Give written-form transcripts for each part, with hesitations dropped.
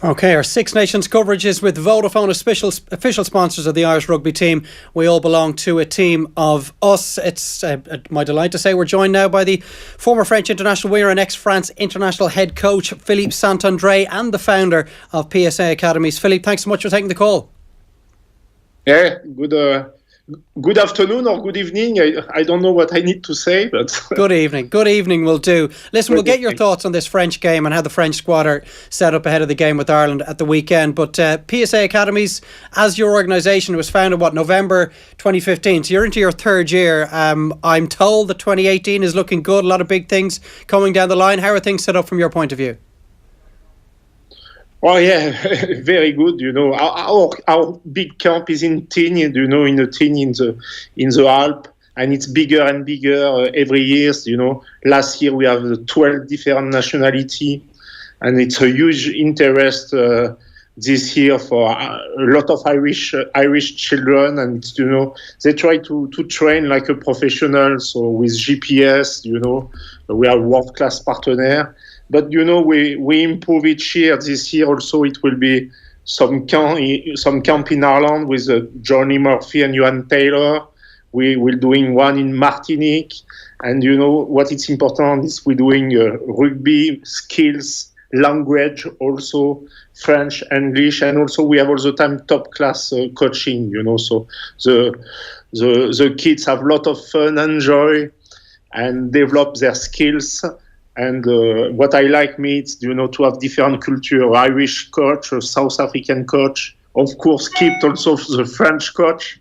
Okay, our Six Nations coverage is with Vodafone, official sponsors of the Irish rugby team. We all belong to a team of us. It's my delight to say we're joined now by the former French international winger and ex-France international head coach, Philippe Saint-André, and the founder of PSA Academies. Philippe, thanks so much for taking the call. Yeah, good afternoon or good evening. I don't know what I need to say, but Good evening will do. Listen, we'll get your thoughts on this French game and how the French squad are set up ahead of the game with Ireland at the weekend. But PSA Academies, as your organisation, was founded, November 2015, so you're into your third year. I'm told that 2018 is looking good, a lot of big things coming down the line. How are things set up from your point of view? Oh yeah, very good. Our big camp is in Tignes. In a Tignes in the Alps, and it's bigger and bigger every year. Last year we have 12 different nationality, and it's a huge interest this year for a lot of Irish children. And they try to train like a professional. So with GPS, we are world-class partner. But we improve each year. This year also it will be some camp in Ireland with Johnny Murphy and Johan Taylor. We will doing one in Martinique, and what it's important is we're doing rugby skills, language also, French, English, and also we have all the time top class coaching. So the kids have a lot of fun, enjoy, and develop their skills. And what I like is, to have different culture, Irish coach, a South African coach, of course, keep also the French coach.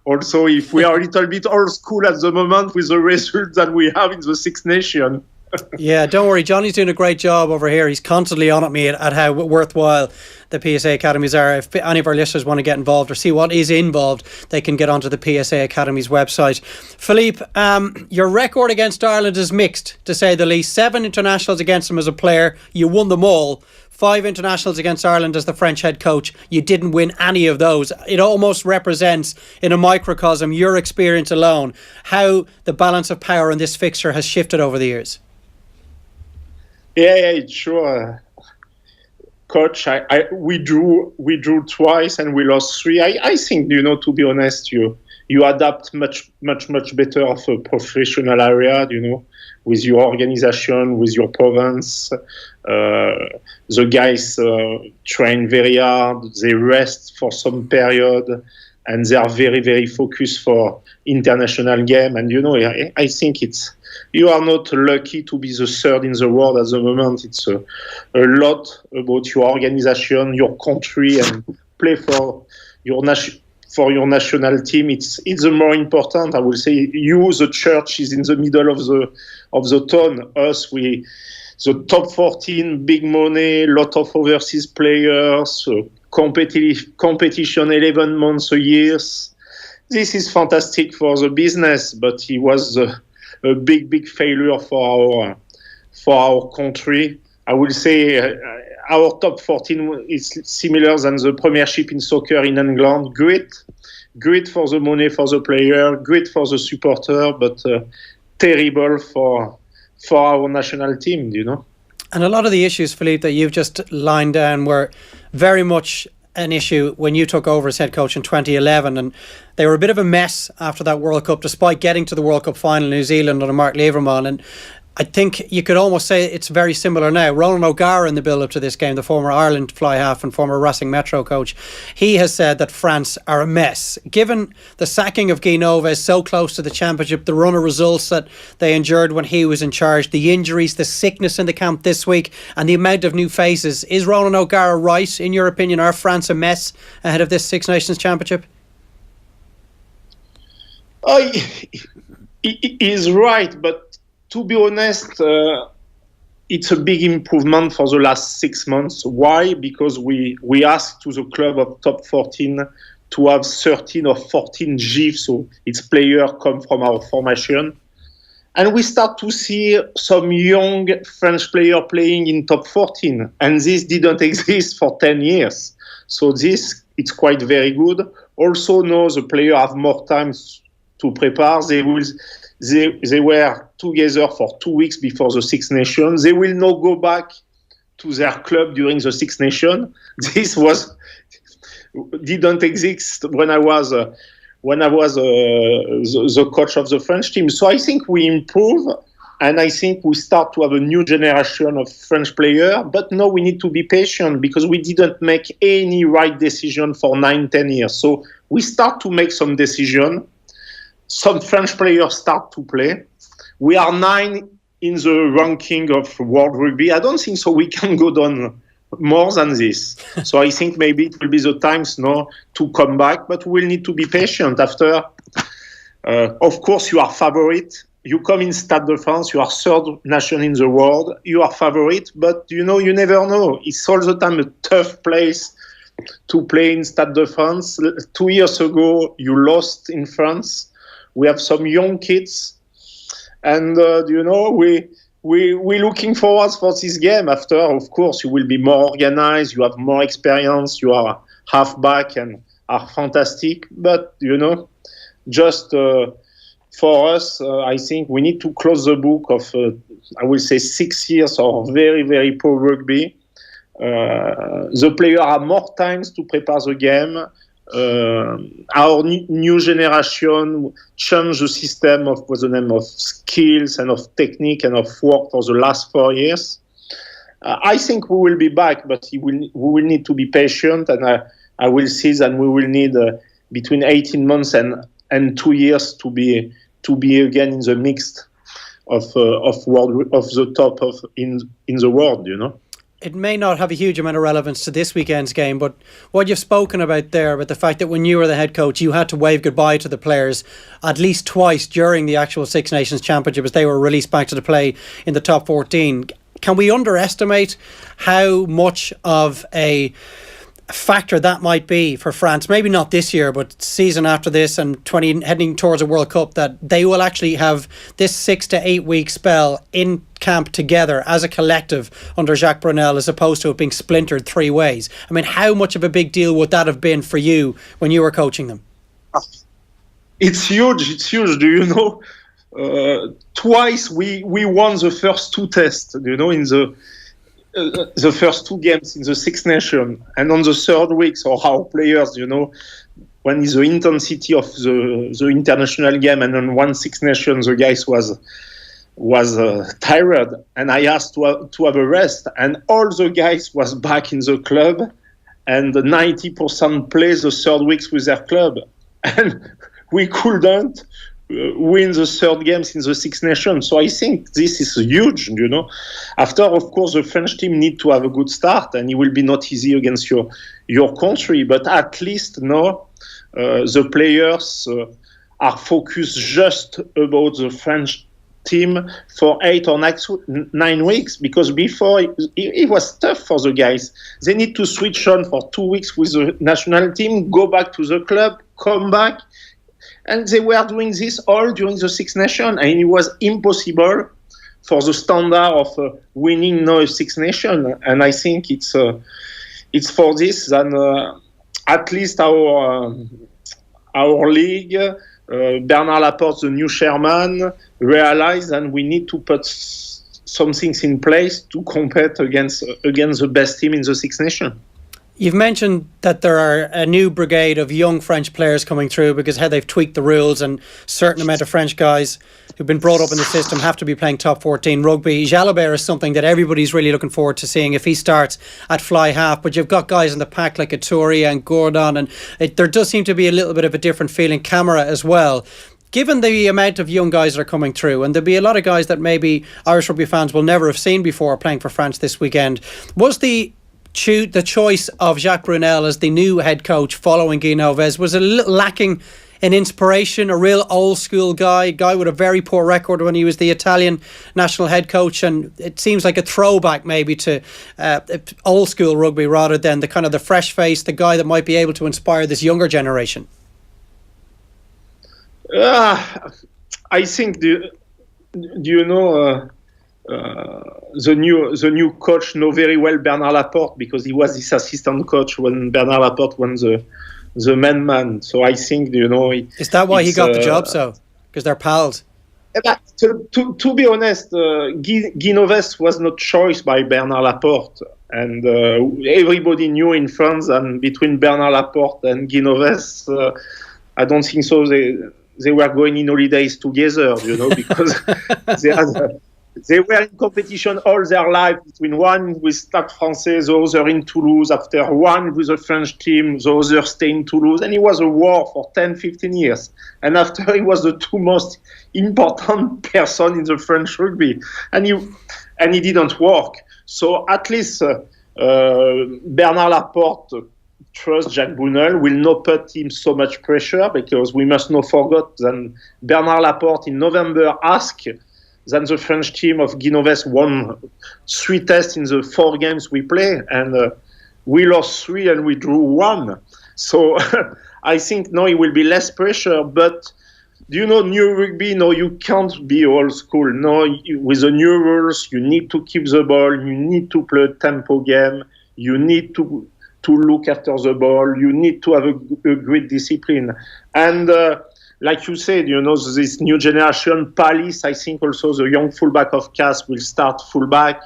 Also, if we are a little bit old school at the moment with the results that we have in the Six Nations. Yeah, don't worry. Johnny's doing a great job over here. He's constantly on at me at how worthwhile the PSA Academies are. If any of our listeners want to get involved or see what is involved, they can get onto the PSA Academies website. Philippe, your record against Ireland is mixed, to say the least. 7 internationals against them as a player. You won them all. 5 internationals against Ireland as the French head coach. You didn't win any of those. It almost represents, in a microcosm, your experience alone, how the balance of power in this fixture has shifted over the years. Yeah, it's sure. Coach, we drew twice and we lost 3. I think, to be honest, you adapt much better of a professional area, with your organization, with your province. The guys train very hard, they rest for some period, and they are very, very focused for international game. And, I think you are not lucky to be the third in the world at the moment. It's a lot about your organization, your country, and play for your national team. It's the more important. I will say the church is in the middle of the town. Us, the top 14, big money, lot of overseas players, competition 11 months a year. This is fantastic for the business, but it was a big failure for our country. I will say our top 14 is similar than the Premiership in soccer in England. Great for the money for the player, great for the supporter, but terrible for our national team, And a lot of the issues, Philippe, that you've just lined down were very much an issue when you took over as head coach in 2011, and they were a bit of a mess after that World Cup, despite getting to the World Cup final in New Zealand under Mark Leverman. And I think you could almost say it's very similar now. Ronan O'Gara, in the build-up to this game, the former Ireland fly-half and former Racing Metro coach, he has said that France are a mess. Given the sacking of Guy Noves so close to the championship, the run of results that they endured when he was in charge, the injuries, the sickness in the camp this week, and the amount of new faces, is Ronan O'Gara right, in your opinion? Are France a mess ahead of this Six Nations championship? He is right, but to be honest, it's a big improvement for the last 6 months. Why? Because we asked to the club of top 14 to have 13 or 14 GIFs, so its players come from our formation. And we start to see some young French players playing in top 14. And this didn't exist for 10 years. So it's quite very good. Also, now the players have more time to prepare. They were together for 2 weeks before the Six Nations. They will now go back to their club during the Six Nations. This didn't exist when I was the coach of the French team. So I think we improve, and I think we start to have a new generation of French players. But no, we need to be patient because we didn't make any right decision for 9-10 years. So we start to make some decision. Some French players start to play. We are 9 in the ranking of World Rugby. I don't think so we can go down more than this. So I think maybe it will be the times now to come back, but we'll need to be patient. After, of course, you are favorite. You come in Stade de France, you are third nation in the world, you are favorite, but you never know. It's all the time a tough place to play in Stade de France. 2 years ago, you lost in France. We have some young kids, and we're looking forward for this game. After, of course, you will be more organized, you have more experience, you are halfback and are fantastic. But, just for us, I think we need to close the book of, I will say, 6 years of very, very poor rugby. The players have more times to prepare the game. Our new generation changed the system of what's the name of skills and of technique and of work for the last 4 years. I think we will be back, but we will need to be patient, and I will see that we will need between 18 months and 2 years to be again in the mix of the top in the world. It may not have a huge amount of relevance to this weekend's game, but what you've spoken about there, about the fact that when you were the head coach, you had to wave goodbye to the players at least twice during the actual Six Nations Championship as they were released back to the play in the top 14. Can we underestimate how much of a factor that might be for France? Maybe not this year, but season after this and heading towards a World Cup, that they will actually have this 6 to 8 week spell in camp together as a collective under Jacques Brunel, as opposed to it being splintered 3 ways. I mean, how much of a big deal would that have been for you when you were coaching them? It's huge. Do you know? Twice we won the first 2 tests. In the first 2 games in the Six Nations, and on the 3rd week, so our players, when the intensity of the international game, and on one Six Nations, the guys was tired, and I asked to have a rest, and all the guys was back in the club, and 90% play the 3rd weeks with their club, and we couldn't win the 3rd games in the Six Nations. So I think this is huge, After, of course, the French team need to have a good start, and it will be not easy against your country, but at least now the players are focused just about the French team for 8 or 9 weeks, because before it was tough for the guys. They need to switch on for 2 weeks with the national team, go back to the club, come back. And they were doing this all during the Six Nations, and it was impossible for the standard of winning now a Six Nations. And I think it's for this that at least our league, Bernard Laporte, the new chairman, realized that we need to put some things in place to compete against the best team in the Six Nations. You've mentioned that there are a new brigade of young French players coming through because how they've tweaked the rules, and a certain amount of French guys who've been brought up in the system have to be playing top 14 rugby. Jalibert is something that everybody's really looking forward to seeing if he starts at fly half, but you've got guys in the pack like Etouria and Gordon, and there does seem to be a little bit of a different feeling. Camara as well. Given the amount of young guys that are coming through, and there'll be a lot of guys that maybe Irish rugby fans will never have seen before playing for France this weekend, was the choice of Jacques Brunel as the new head coach following Guy Novès was a little lacking in inspiration? A real old school guy with a very poor record when he was the Italian national head coach, and it seems like a throwback maybe to old school rugby rather than the kind of the fresh face, the guy that might be able to inspire this younger generation. I think the new coach know very well Bernard Laporte, because he was his assistant coach when Bernard Laporte won the main man. So I think is that why he got the job? So because they're pals. To be honest, Guinoves was not choice by Bernard Laporte, and everybody knew in France that between Bernard Laporte and Guinoves, I don't think so. They were going in holidays together, because they were in competition all their life, between one with Stade Français, the other in Toulouse, after one with the French team, the other stay in Toulouse. And it was a war for 10, 15 years. And after, he was the two most important person in the French rugby. And he didn't work. So at least Bernard Laporte trust Jacques Brunel, will not put him so much pressure, because we must not forget that Bernard Laporte in November asked that the French team of Guinoves won 3 tests in the 4 games we play, and we lost 3 and we drew 1. So I think now it will be less pressure, but new rugby, no, you can't be old school. No, with the new rules, you need to keep the ball, you need to play a tempo game, you need to look after the ball, you need to have a great discipline. And like you said, this new generation, Palis, I think also the young fullback of CAS will start fullback,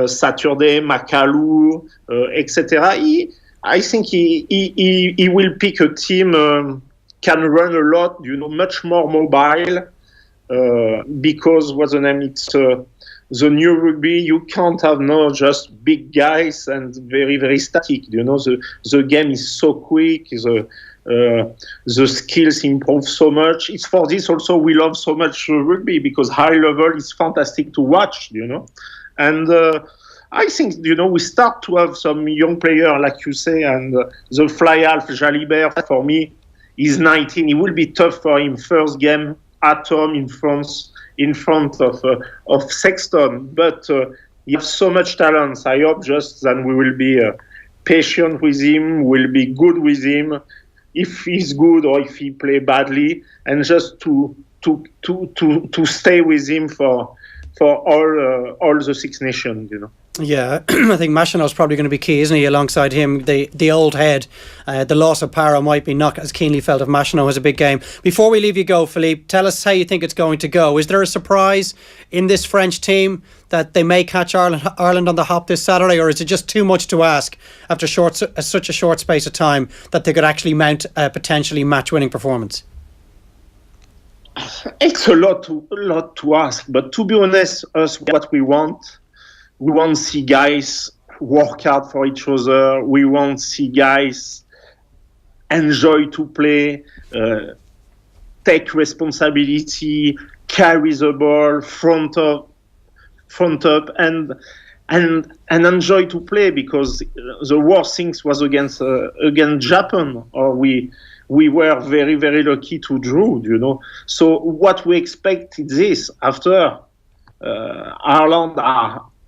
Saturday, Makalu, etc. I think he will pick a team, can run a lot, much more mobile, because what's the name? It's the new rugby. You can't have now just big guys and very, very static. The game is so quick. The skills improve so much. It's for this also we love so much rugby, because high level is fantastic to watch. And I think we start to have some young player, like you say, and the fly half Jalibert for me is 19. It will be tough for him first game at home in France, in front of Sexton, but he has so much talent. I hope just that we will be patient with him, will be good with him, if he's good or if he play badly, and just to stay with him for all the Six Nations, Yeah, I think Machinot's probably going to be key, isn't he? Alongside him, the old head. The loss of Para might be not as keenly felt if Machinot has a big game. Before we leave you go, Philippe, tell us how you think it's going to go. Is there a surprise in this French team that they may catch Ireland on the hop this Saturday, or is it just too much to ask after such a short space of time that they could actually mount a potentially match-winning performance? It's a lot to ask, but to be honest, what we want to see guys work hard for each other. We want to see guys enjoy to play, take responsibility, carry the ball, front up, and enjoy to play. Because the worst things was against Japan, or we were very, very lucky to draw. So what we expect is this: after Ireland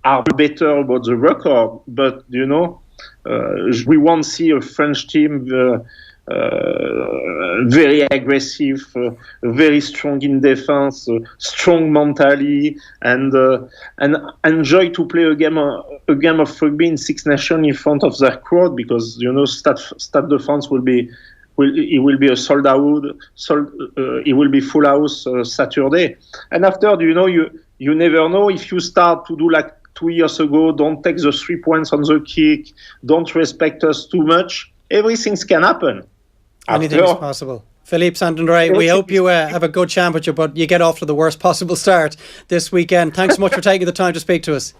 are better about the record, but we won't see a French team very aggressive, very strong in defense, strong mentally, and enjoy to play a game of rugby in Six Nations in front of their crowd, because Stade de France will be a sold out. It will be full house Saturday, and after you never know if you start to do like 2 years ago, don't take the 3 points on the kick, don't respect us too much. Everything can happen. Anything is possible. Philippe Saint-André, we hope you have a good championship, but you get off to the worst possible start this weekend. Thanks so much for taking the time to speak to us.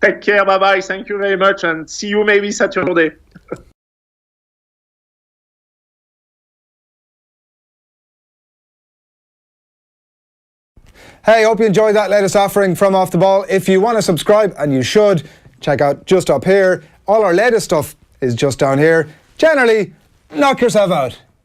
Take care, bye-bye, thank you very much, and see you maybe Saturday. Hey, hope you enjoyed that latest offering from Off the Ball. If you want to subscribe, and you should, check out just up here. All our latest stuff is just down here. Generally, knock yourself out.